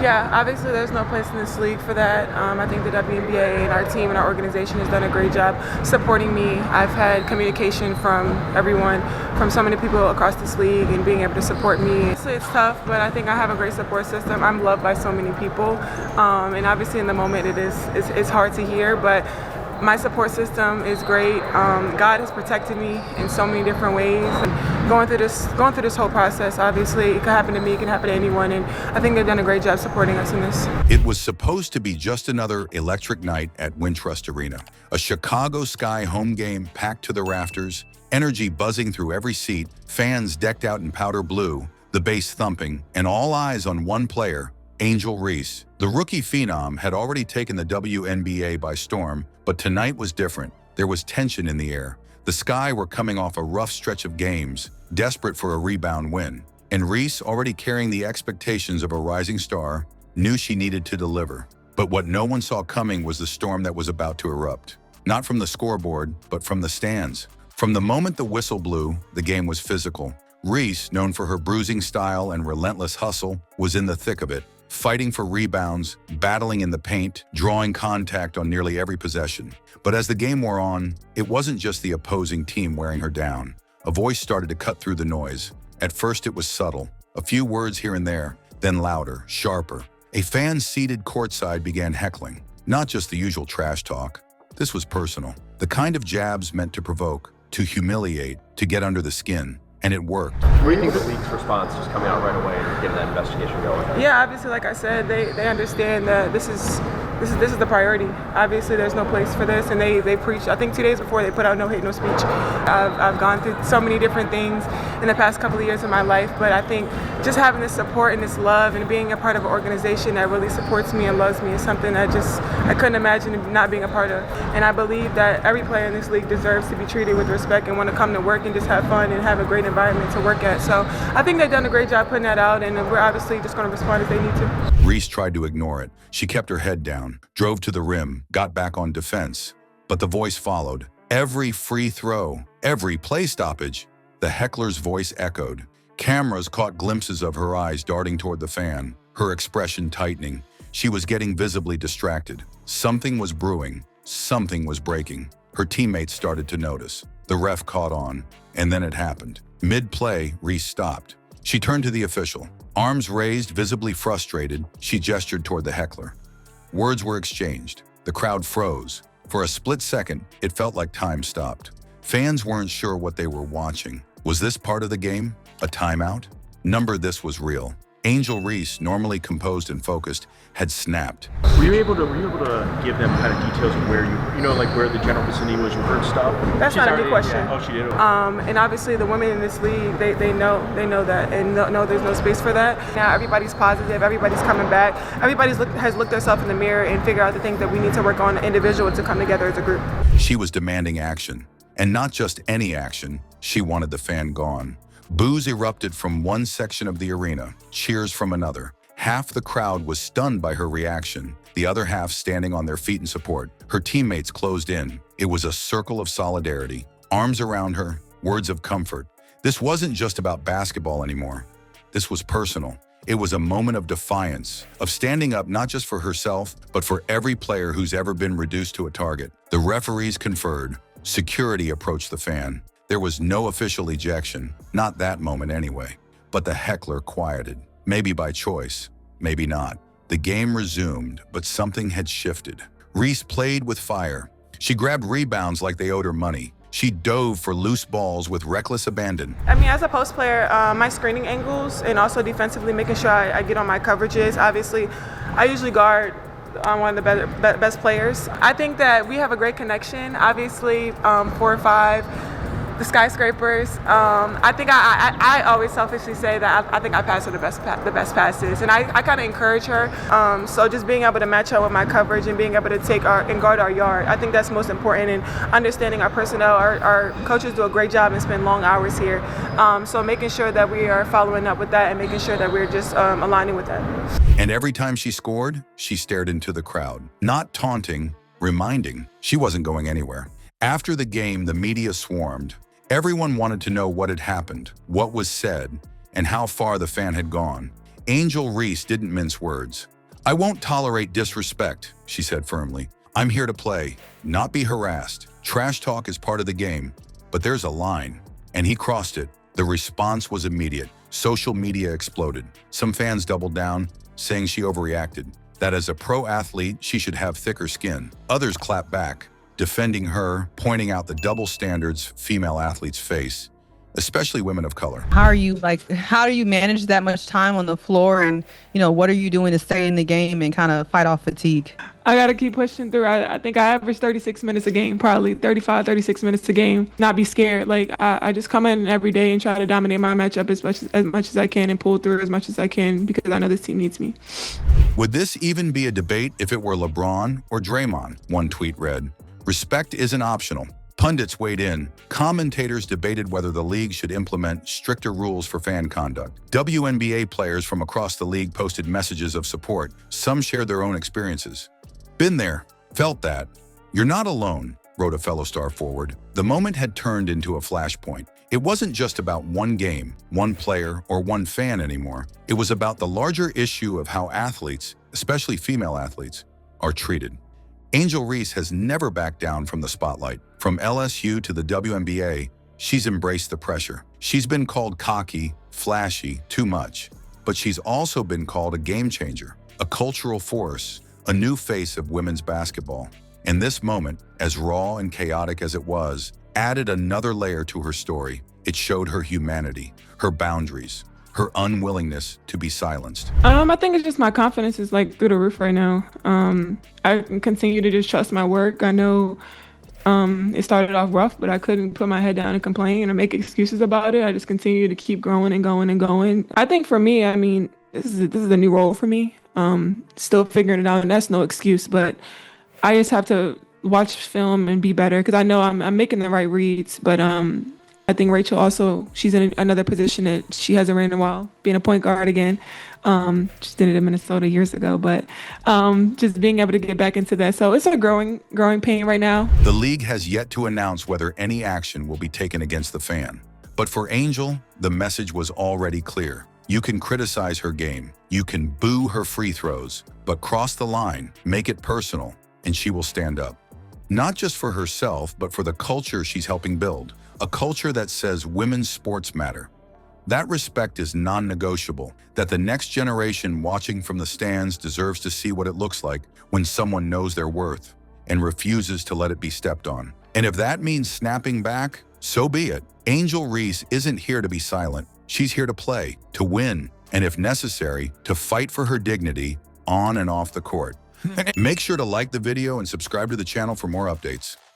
Yeah, obviously there's no place in this league for that. I think the WNBA and our team and our organization has done a great job supporting me. I've had communication from everyone, from so many people across this league, and being able to support me. Obviously it's tough, but I think I have a great support system. I'm loved by so many people, and obviously in the moment it's hard to hear, but my support system is great. God has protected me in so many different ways. And going through this whole process, obviously it could happen to me, it can happen to anyone, and I think they've done a great job supporting us in this. It was supposed to be just another electric night at Wintrust Arena. A Chicago Sky home game packed to the rafters, energy buzzing through every seat, fans decked out in powder blue, the bass thumping, and all eyes on one player, Angel Reese. The rookie phenom had already taken the WNBA by storm, but tonight was different. There was tension in the air. The Sky were coming off a rough stretch of games, desperate for a rebound win. And Reese, already carrying the expectations of a rising star, knew she needed to deliver. But what no one saw coming was the storm that was about to erupt. Not from the scoreboard, but from the stands. From the moment the whistle blew, the game was physical. Reese, known for her bruising style and relentless hustle, was in the thick of it, fighting for rebounds, battling in the paint, drawing contact on nearly every possession. But as the game wore on, it wasn't just the opposing team wearing her down. A voice started to cut through the noise. At first it was subtle, a few words here and there, then louder, sharper. A fan seated courtside began heckling, not just the usual trash talk. This was personal, the kind of jabs meant to provoke, to humiliate, to get under the skin. And it worked. What do you think the league's response is coming out right away and getting that investigation going? Yeah, obviously, like I said, they understand that this is the priority. Obviously, there's no place for this, and they preach. I think 2 days before they put out no hate, no speech. I've gone through so many different things in the past couple of years of my life, but I think just having this support and this love and being a part of an organization that really supports me and loves me is something that I couldn't imagine not being a part of. And I believe that every player in this league deserves to be treated with respect and want to come to work and just have fun and have a great environment to work at. So I think they've done a great job putting that out, and we're obviously just going to respond as they need to. Reese tried to ignore it. She kept her head down, drove to the rim, got back on defense. But the voice followed. Every free throw, every play stoppage, the heckler's voice echoed. Cameras caught glimpses of her eyes darting toward the fan, her expression tightening. She was getting visibly distracted. Something was brewing. Something was breaking. Her teammates started to notice. The ref caught on, and then it happened. Mid-play, Reese stopped. She turned to the official. Arms raised, visibly frustrated, she gestured toward the heckler. Words were exchanged. The crowd froze. For a split second, it felt like time stopped. Fans weren't sure what they were watching. Was this part of the game? A timeout? This was real. Angel Reese, normally composed and focused, had snapped. Were you able to give them kind of details of where where the general vicinity was? You heard stuff? That's not a good question. Yeah. Oh, she did. And obviously the women in this league, they know that, and no, there's no space for that. Now everybody's positive, everybody's coming back, has looked herself in the mirror and figured out the things that we need to work on individual to come together as a group. She was demanding action, and not just any action. She wanted the fan gone. Boos erupted from one section of the arena, cheers from another. Half the crowd was stunned by her reaction, the other half standing on their feet in support. Her teammates closed in. It was a circle of solidarity, arms around her, words of comfort. This wasn't just about basketball anymore. This was personal. It was a moment of defiance, of standing up not just for herself, but for every player who's ever been reduced to a target. The referees conferred. Security approached the fan. There was no official ejection, not that moment anyway. But the heckler quieted, maybe by choice, maybe not. The game resumed, but something had shifted. Reese played with fire. She grabbed rebounds like they owed her money. She dove for loose balls with reckless abandon. I mean, as a post player, my screening angles and also defensively making sure I get on my coverages. Obviously, I usually guard one of the best players. I think that we have a great connection. Obviously, 4 or 5. The skyscrapers. I think I always selfishly say that I think I pass her the best passes, and I kind of encourage her. So just being able to match up with my coverage and being able to take and guard our yard, I think that's most important. And understanding our personnel, our coaches do a great job and spend long hours here. So making sure that we are following up with that and making sure that we're just aligning with that. And every time she scored, she stared into the crowd, not taunting, reminding she wasn't going anywhere. After the game, the media swarmed. Everyone wanted to know what had happened, what was said, and how far the fan had gone. Angel Reese didn't mince words. "I won't tolerate disrespect," she said firmly. "I'm here to play, not be harassed. Trash talk is part of the game, but there's a line." And he crossed it. The response was immediate. Social media exploded. Some fans doubled down, saying she overreacted, that as a pro athlete, she should have thicker skin. Others clapped back, defending her, pointing out the double standards female athletes face, especially women of color. How do you manage that much time on the floor, and what are you doing to stay in the game and kind of fight off fatigue? I got to keep pushing through. I think I average 36 minutes a game, probably 35, 36 minutes a game. Not be scared. I just come in every day and try to dominate my matchup as much as I can and pull through as much as I can because I know this team needs me. Would this even be a debate if it were LeBron or Draymond? One tweet read, "Respect isn't optional." Pundits weighed in. Commentators debated whether the league should implement stricter rules for fan conduct. WNBA players from across the league posted messages of support. Some shared their own experiences. "Been there, felt that. You're not alone," wrote a fellow star forward. The moment had turned into a flashpoint. It wasn't just about one game, one player, or one fan anymore. It was about the larger issue of how athletes, especially female athletes, are treated. Angel Reese has never backed down from the spotlight. From LSU to the WNBA, she's embraced the pressure. She's been called cocky, flashy, too much. But she's also been called a game changer, a cultural force, a new face of women's basketball. And this moment, as raw and chaotic as it was, added another layer to her story. It showed her humanity, her boundaries, her unwillingness to be silenced. I think it's just my confidence is through the roof right now. I can continue to just trust my work. I know it started off rough, but I couldn't put my head down and complain or make excuses about it. I just continue to keep growing and going and going. I think for me, this is a new role for me. Still figuring it out, and that's no excuse, but I just have to watch film and be better because I know I'm making the right reads, but I think Rachel also, she's in another position that she hasn't ran in a while, being a point guard again. Just did it in Minnesota years ago, but just being able to get back into that. So it's a growing pain right now. The league has yet to announce whether any action will be taken against the fan. But for Angel, the message was already clear. You can criticize her game, you can boo her free throws, but cross the line, make it personal, and she will stand up. Not just for herself, but for the culture she's helping build. A culture that says women's sports matter. That respect is non-negotiable, that the next generation watching from the stands deserves to see what it looks like when someone knows their worth and refuses to let it be stepped on. And if that means snapping back, so be it. Angel Reese isn't here to be silent. She's here to play, to win, and if necessary, to fight for her dignity on and off the court. Make sure to like the video and subscribe to the channel for more updates.